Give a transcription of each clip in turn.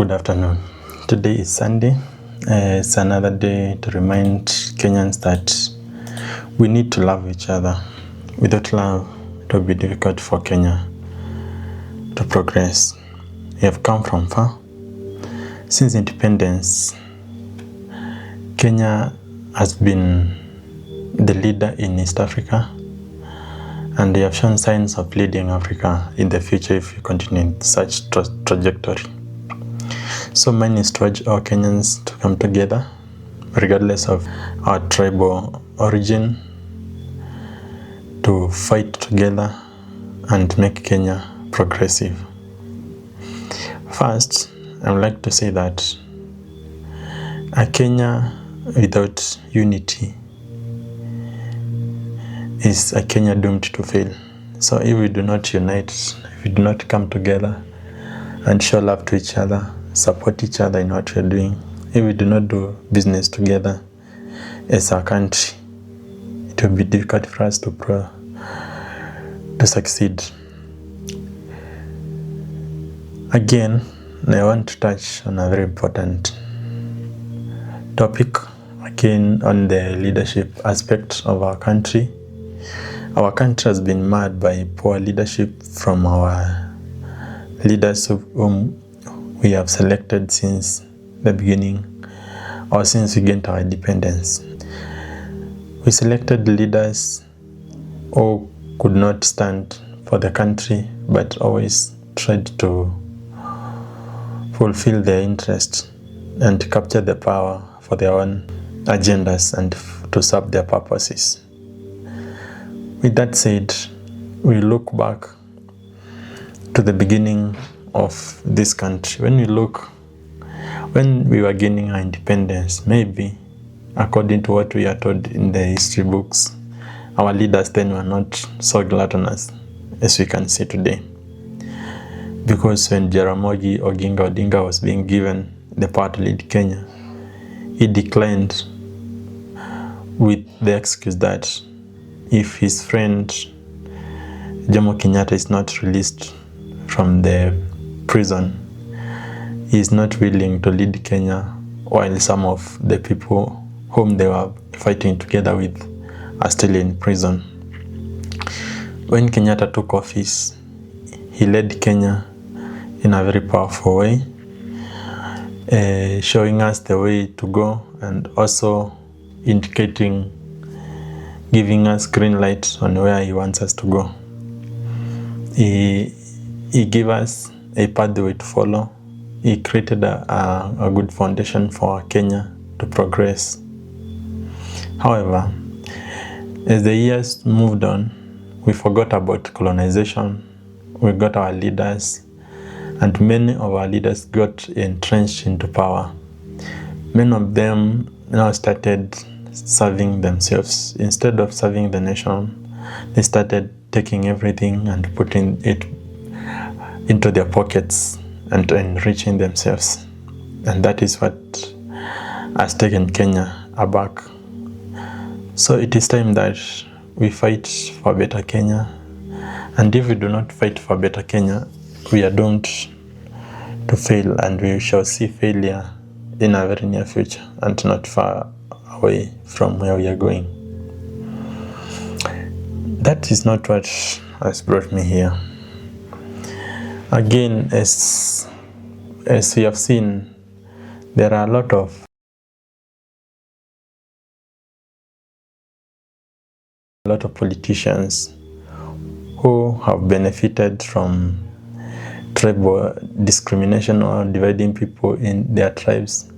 Good afternoon. Today is Sunday. It's another day to remind Kenyans that we need to love each other. Without love, it will be difficult for Kenya to progress. We have come from far. Since independence, Kenya has been the leader in East Africa, and they have shown signs of leading Africa in the future if we continue in such trajectory. So mine is to urge all Kenyans to come together, regardless of our tribal origin, to fight together and make Kenya progressive. First, I would like to say that a Kenya without unity is a Kenya doomed to fail. So if we do not unite, if we do not come together and show love to each other, support each other in what we're doing, if we do not do business together as a country, it will be difficult for us to succeed. Again, I want to touch on a very important topic, again on the leadership aspect of our country. Our country has been marred by poor leadership from our leaders whom we have selected since the beginning, or since we gained our independence. We selected leaders who could not stand for the country, but always tried to fulfill their interest and capture the power for their own agendas and to serve their purposes. With that said, we look back to the beginning of this country. When we were gaining our independence, maybe according to what we are told in the history books, our leaders then were not so gluttonous as we can see today. Because when Jaramogi Oginga Odinga was being given the power to lead Kenya, he declined with the excuse that if his friend Jomo Kenyatta is not released from the prison, he is not willing to lead Kenya, while some of the people whom they were fighting together with are still in prison. When Kenyatta took office, he led Kenya in a very powerful way, showing us the way to go and also indicating, giving us green light on where he wants us to go. He gave us a pathway to follow. He created a good foundation for Kenya to progress. However, as the years moved on, we forgot about colonization. We got our leaders, and many of our leaders got entrenched into power. Many of them now started serving themselves. Instead of serving the nation, they started taking everything and putting it into their pockets and enriching themselves. And that is what has taken Kenya aback. So it is time that we fight for better Kenya. And if we do not fight for better Kenya, we are doomed to fail, and we shall see failure in a very near future and not far away from where we are going. That is not what has brought me here. Again, as we have seen, there are a lot of politicians who have benefited from tribal discrimination or dividing people in their tribes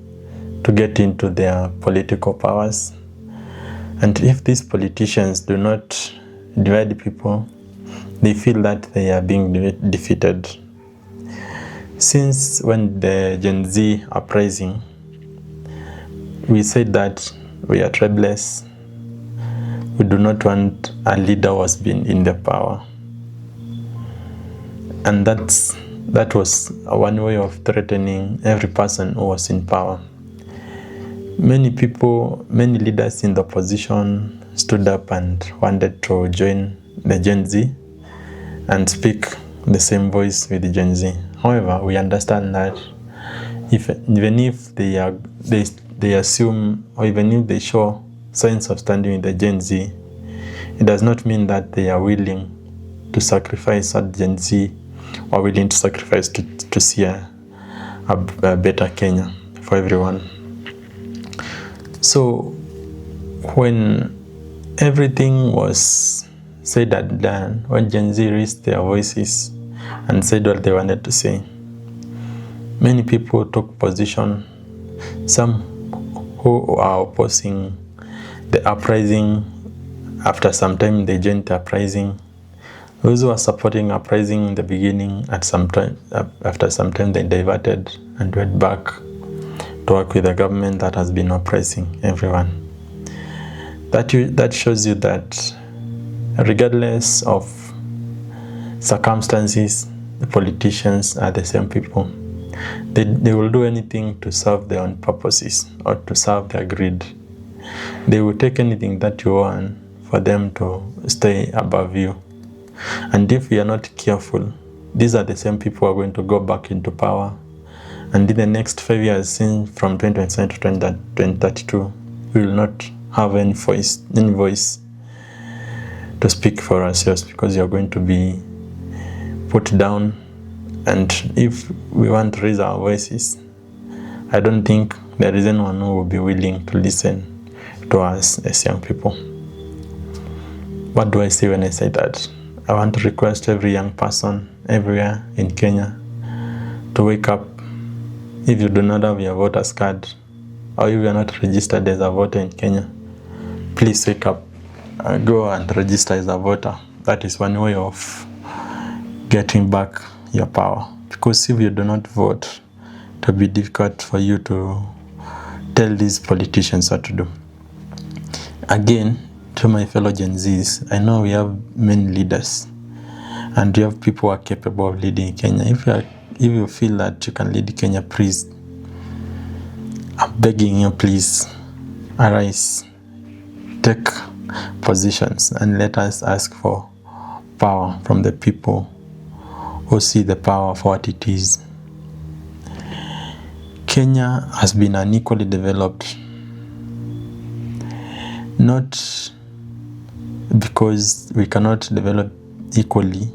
to get into their political powers. And if these politicians do not divide people, they feel that they are being defeated. Since when the Gen Z uprising, we said that we are tribeless. We do not want a leader who has been in the power. And that was one way of threatening every person who was in power. Many leaders in the opposition stood up and wanted to join the Gen Z and speak the same voice with the Gen Z. However, we understand that even if they assume, or even if they show signs of standing with the Gen Z, it does not mean that they are willing to sacrifice what Gen Z are willing to sacrifice to see a better Kenya for everyone. So when everything was said and done, when Gen Z raised their voices and said what they wanted to say, many people took position. Some who are opposing the uprising, after some time they joined the uprising. Those who are supporting uprising in the beginning, after some time they diverted and went back to work with the government that has been oppressing everyone. That shows you that regardless of circumstances, the politicians are the same people. They will do anything to serve their own purposes or to serve their greed. They will take anything that you want for them to stay above you. And if we are not careful, these are the same people who are going to go back into power. And in the next 5 years, from 2027 to 2032, we will not have any voice to speak for ourselves, because you are going to be put down. And if we want to raise our voices, I don't think there is anyone who will be willing to listen to us as young people. What do I say when I say that? I want to request every young person everywhere in Kenya to wake up. If you do not have your voter's card, or if you are not registered as a voter in Kenya, please wake up. Go and register as a voter. That is one way of getting back your power. Because if you do not vote, it will be difficult for you to tell these politicians what to do. Again, to my fellow Gen Zs, I know we have many leaders, and we have people who are capable of leading Kenya. If you feel that you can lead Kenya, please, I'm begging you, please arise, take positions, and let us ask for power from the people who see the power for what it is. Kenya has been unequally developed, not because we cannot develop equally,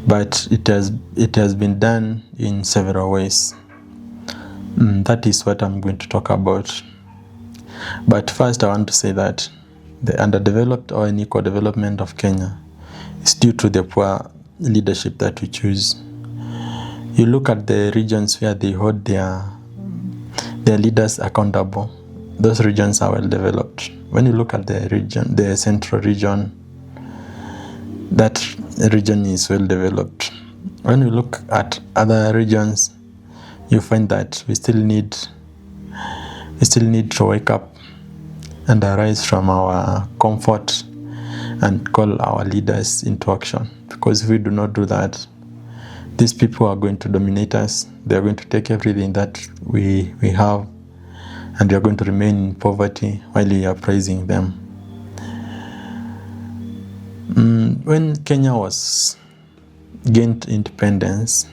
but it has been done in several ways. That is what I'm going to talk about. But first I want to say that the underdeveloped or unequal development of Kenya is due to the poor leadership that we choose. You look at the regions where they hold their leaders accountable. Those regions are well developed. When you look at the central region, that region is well developed. When you look at other regions, you find that we still need to wake up and arise from our comfort and call our leaders into action. Because if we do not do that, these people are going to dominate us. They are going to take everything that we have, and we are going to remain in poverty while we are praising them. When Kenya was gained independence,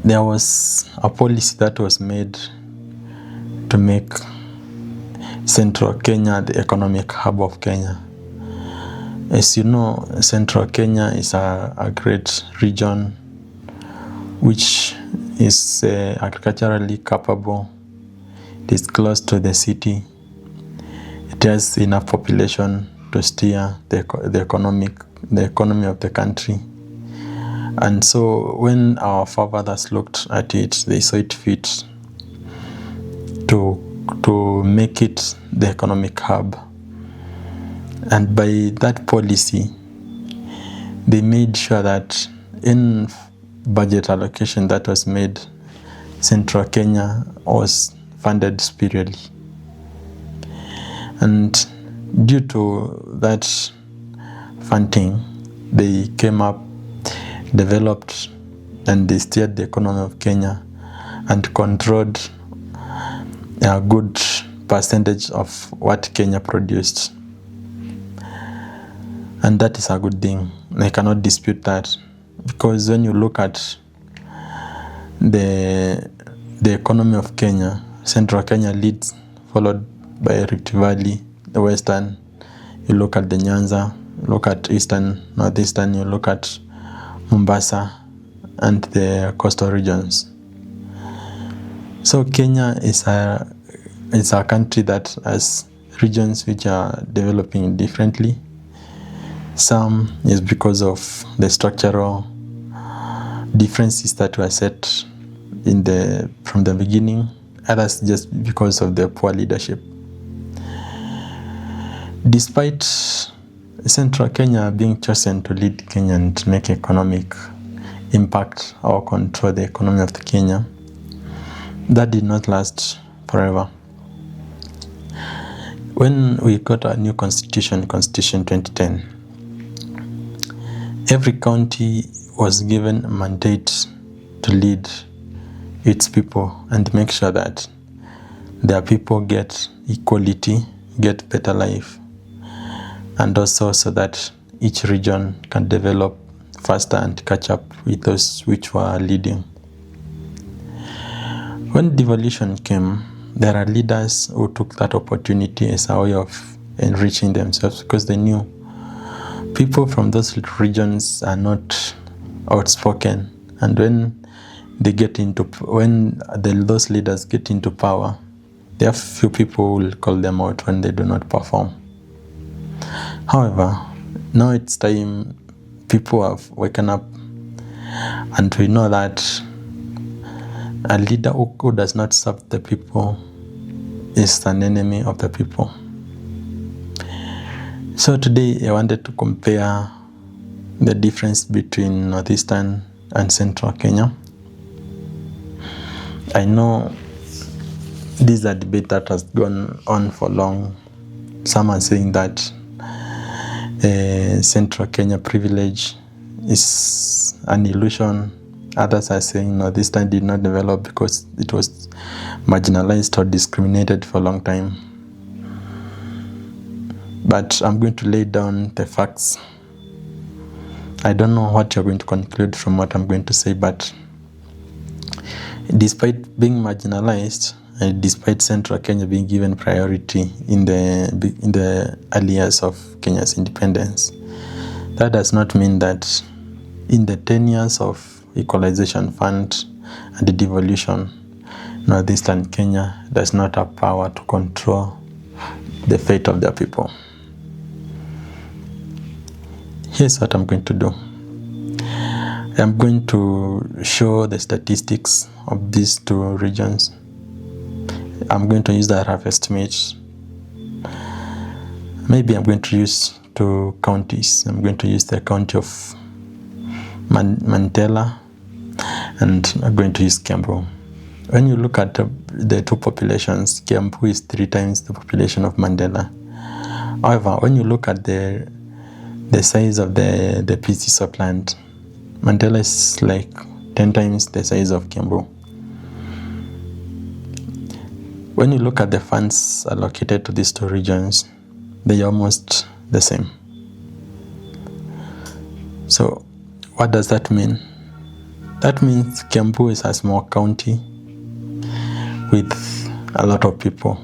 there was a policy that was made to make Central Kenya the economic hub of Kenya. As you know, Central Kenya is a great region which is agriculturally capable. It is close to the city. It has enough population to steer the economy of the country. And so when our forefathers looked at it, they saw it fit to make it the economic hub. And by that policy, they made sure that in budget allocation that was made, Central Kenya was funded superiorly. And due to that funding, they came up, developed, and they steered the economy of Kenya and controlled a good percentage of what Kenya produced. And that is a good thing. I cannot dispute that, because when you look at the economy of Kenya, Central Kenya leads, followed by Rift Valley, the Western. You look at the Nyanza, look at Eastern, Northeastern, you look at Mombasa and the coastal regions. So Kenya is a country that has regions which are developing differently. Some is because of the structural differences that were set from the beginning. Others just because of the poor leadership. Despite Central Kenya being chosen to lead Kenya and make economic impact or control the economy of Kenya, that did not last forever. When we got a new Constitution 2010, every county was given a mandate to lead its people and make sure that their people get equality, get better life, and also so that each region can develop faster and catch up with those which were leading. When devolution came, there are leaders who took that opportunity as a way of enriching themselves because they knew people from those regions are not outspoken, and when those leaders get into power, there are few people who will call them out when they do not perform. However, now it's time people have woken up, and we know that a leader who does not serve the people is an enemy of the people. So today I wanted to compare the difference between Northeastern and Central Kenya. I know this is a debate that has gone on for long. Some are saying that Central Kenya privilege is an illusion. Others are saying Northeastern did not develop because it was marginalized or discriminated for a long time. But I'm going to lay down the facts. I don't know what you're going to conclude from what I'm going to say, but despite being marginalized, and despite Central Kenya being given priority in the early years of Kenya's independence, that does not mean that in the 10 years of Equalization Fund and the devolution, Northeastern Kenya does not have power to control the fate of their people. Here's what I'm going to do. I'm going to show the statistics of these two regions. I'm going to use the rough estimates. Maybe I'm going to use two counties. I'm going to use the county of Mandela, and I'm going to use Kiambu. When you look at the two populations, Kiambu is 3 times the population of Mandela. However, when you look at the size of the pieces of land, Mandela is like 10 times the size of Kiambu. When you look at the funds allocated to these two regions, they are almost the same. So what does that mean? That means Kiambu is a small county with a lot of people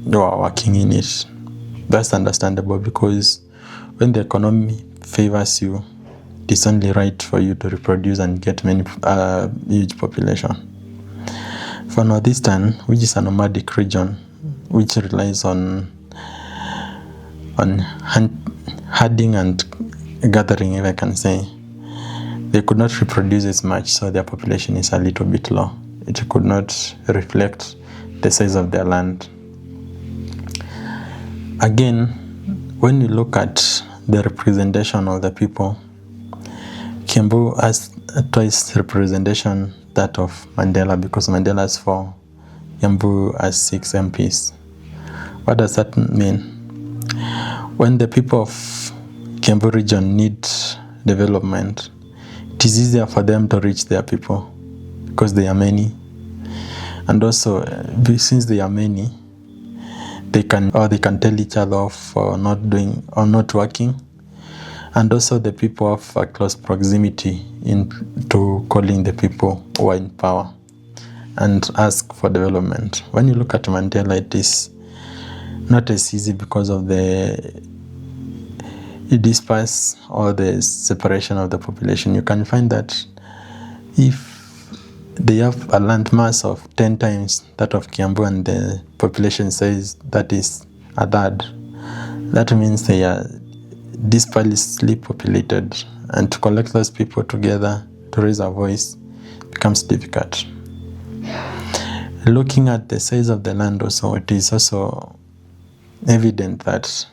who are working in it. That's understandable because when the economy favors you, it is only right for you to reproduce and get many huge population. For Northeastern, which is a nomadic region, which relies on herding and gathering, if I can say, they could not reproduce as much, so their population is a little bit low. It could not reflect the size of their land. Again, when you look at the representation of the people, Kiambu has twice representation that of Mandela because Mandela has 4, Kiambu has 6 MPs. What does that mean? When the people of Kiambu region need development, it is easier for them to reach their people because they are many. And also, since they are many, they can tell each other off for not doing or not working, and also the people have a close proximity into calling the people who are in power and ask for development. When you look at Mandela, it is not as easy because of the disperse or the separation of the population. You can find that if they have a land mass of 10 times that of Kiambu and the population says that is a third, that means they are disparsely populated, and to collect those people together to raise a voice becomes difficult. Looking at the size of the land also, it is also evident that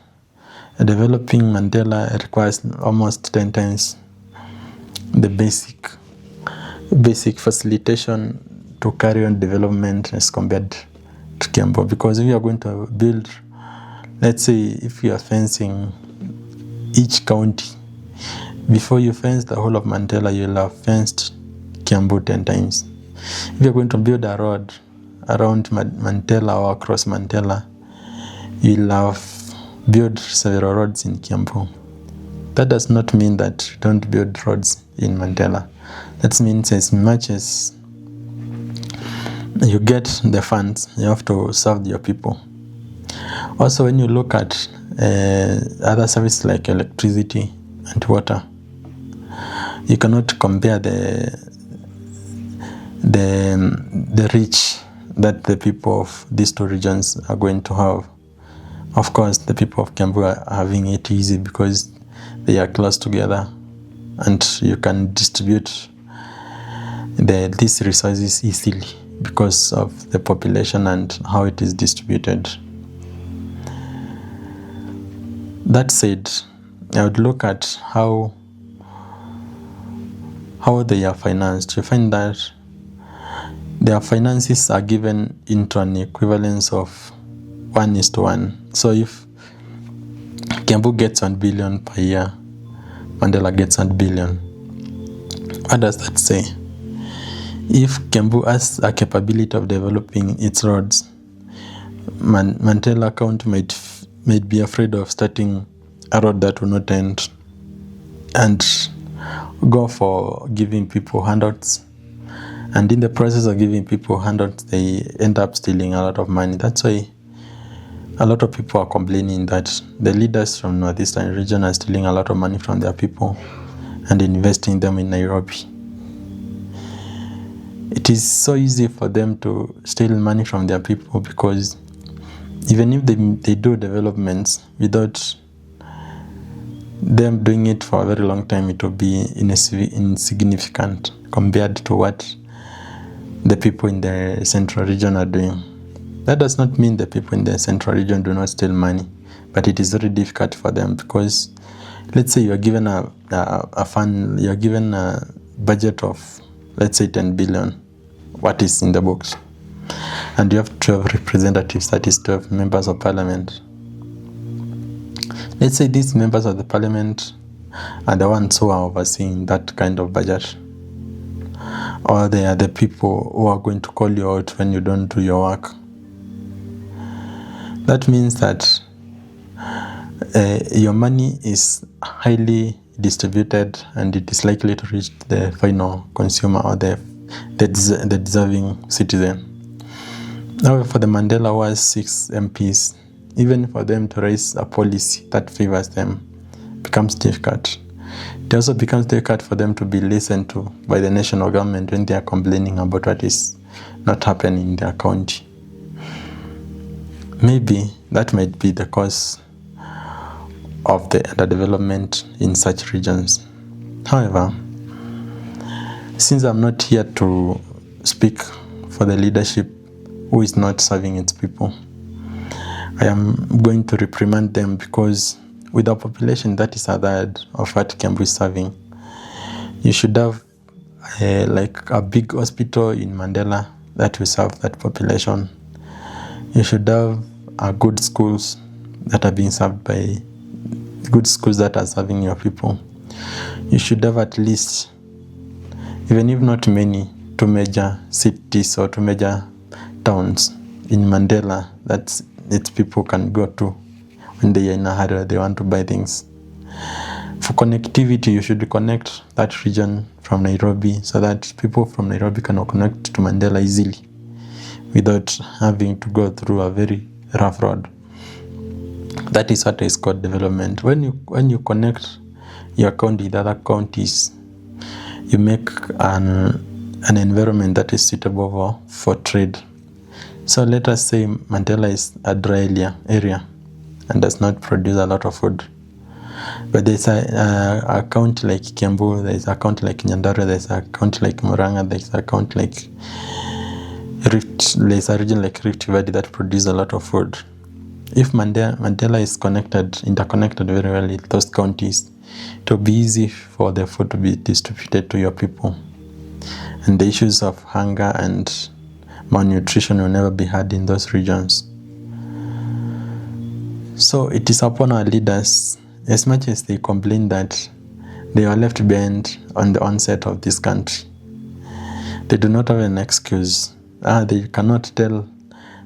developing Mandela requires almost 10 times the basic facilitation to carry on development as compared to Kiambu. Because if you are going to build, let's say if you are fencing each county, before you fence the whole of Mandela, you'll have fenced Kiambu 10 times. If you're going to build a road around Mandela or across Mandela, you'll have built several roads in Kiambu. That does not mean that you don't build roads in Mandela. That means as much as you get the funds, you have to serve your people. Also, when you look at other services like electricity and water, you cannot compare the reach that the people of these two regions are going to have. Of course, the people of Kiambu are having it easy because they are close together, and you can distribute these resources easily because of the population and how it is distributed. That said, I would look at how they are financed. You find that their finances are given into an equivalence of 1:1. So if Kiambu gets 1 billion per year, Mandela gets 1 billion. What does that say? If Kiambu has a capability of developing its roads, Mandela County might be afraid of starting a road that will not end and go for giving people handouts. And in the process of giving people handouts, they end up stealing a lot of money. That's why a lot of people are complaining that the leaders from Northeastern region are stealing a lot of money from their people and investing them in Nairobi. It is so easy for them to steal money from their people because even if they do developments without them doing it for a very long time, it will be insignificant compared to what the people in the central region are doing. That does not mean the people in the central region do not steal money, but it is very difficult for them because, let's say you are given a fund, you are given a budget of, let's say, 10 billion, what is in the books, and you have 12 representatives, that is 12 members of parliament. Let's say these members of the parliament are the ones who are overseeing that kind of budget, or they are the people who are going to call you out when you don't do your work. That means that your money is highly distributed and it is likely to reach the final consumer or the deserving citizen. However, for the Mandela who has 6 MPs, even for them to raise a policy that favors them becomes difficult. It also becomes difficult for them to be listened to by the national government when they are complaining about what is not happening in their county. Maybe that might be the cause of the underdevelopment in such regions. However, since I'm not here to speak for the leadership who is not serving its people, I am going to reprimand them because with a population that is a third of what Kiambu is serving, you should have like a big hospital in Mandela that will serve that population. You should have good schools that are being served by good schools that are serving your people. You should have at least, even if not many, 2 major cities or 2 major towns in Mandela that its people can go to when they are in a hurry, they want to buy things. For connectivity, you should connect that region from Nairobi so that people from Nairobi can connect to Mandela easily without having to go through a very rough road. That is what is called development. When you connect your county with other counties, you make an environment that is suitable for trade. So let us say Mandela is a dry area and does not produce a lot of food. But there's a county like Kiambu, there's a county like Nyandarua, there's a county like Murang'a, there's a county like there's a region like Rift Valley that produces a lot of food. If Mandela is interconnected very well with those counties, it will be easy for the food to be distributed to your people. And the issues of hunger and malnutrition will never be had in those regions. So it is upon our leaders, as much as they complain that they were left behind on the onset of this country, they do not have an excuse. They cannot tell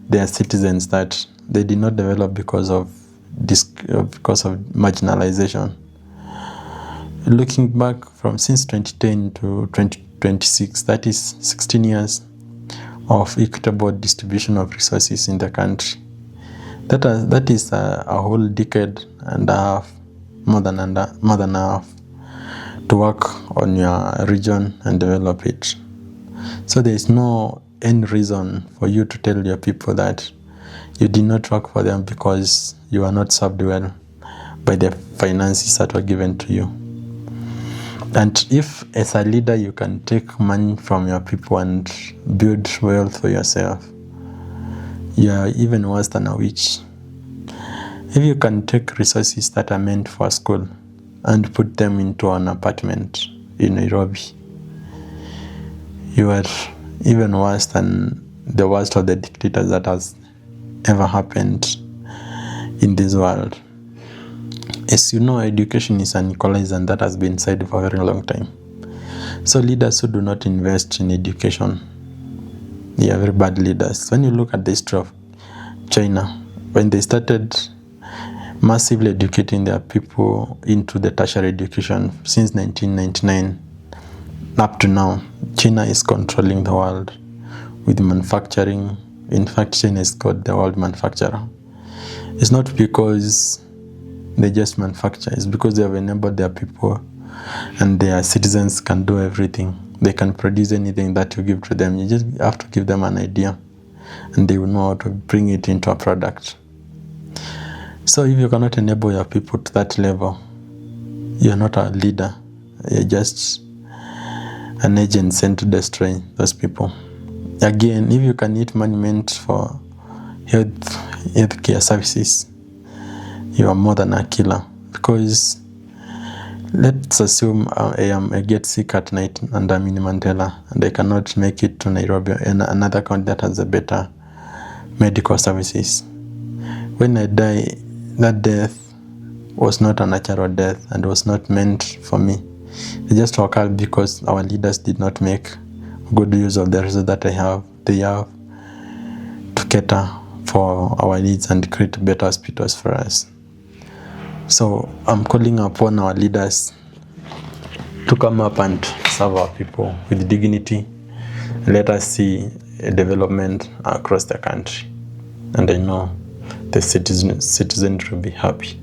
their citizens that they did not develop because of marginalization. Looking back from since 2010 to 2026, that is 16 years of equitable distribution of resources in the country. That is a whole decade and a half, more than a half, to work on your region and develop it. So there is no any reason for you to tell your people that you did not work for them because you are not served well by the finances that were given to you. And if as a leader you can take money from your people and build wealth for yourself, you are even worse than a witch. If you can take resources that are meant for school and put them into an apartment in Nairobi, you are even worse than the worst of the dictators that has ever happened in this world. As you know, education is an equalizer, and that has been said for a very long time. So leaders who do not invest in education, they are very bad leaders. When you look at the history of China, when they started massively educating their people into the tertiary education since 1999 up to now, China is controlling the world with manufacturing. In fact, China is called the world manufacturer. It's not because they just manufacture, it's because they have enabled their people and their citizens can do everything. They can produce anything that you give to them. You just have to give them an idea and they will know how to bring it into a product. So if you cannot enable your people to that level, you're not a leader. You're just an agent sent to destroy those people. Again, if you can eat money meant for healthcare services, you are more than a killer. Because let's assume I get sick at night and I'm in Mandela and I cannot make it to Nairobi and another country that has a better medical services. When I die, that death was not a natural death and was not meant for me. It just occurred because our leaders did not make good use of the resources that they have to cater for our needs and create better hospitals for us. So I'm calling upon our leaders to come up and serve our people with dignity. Let us see a development across the country. And I know the citizens will be happy.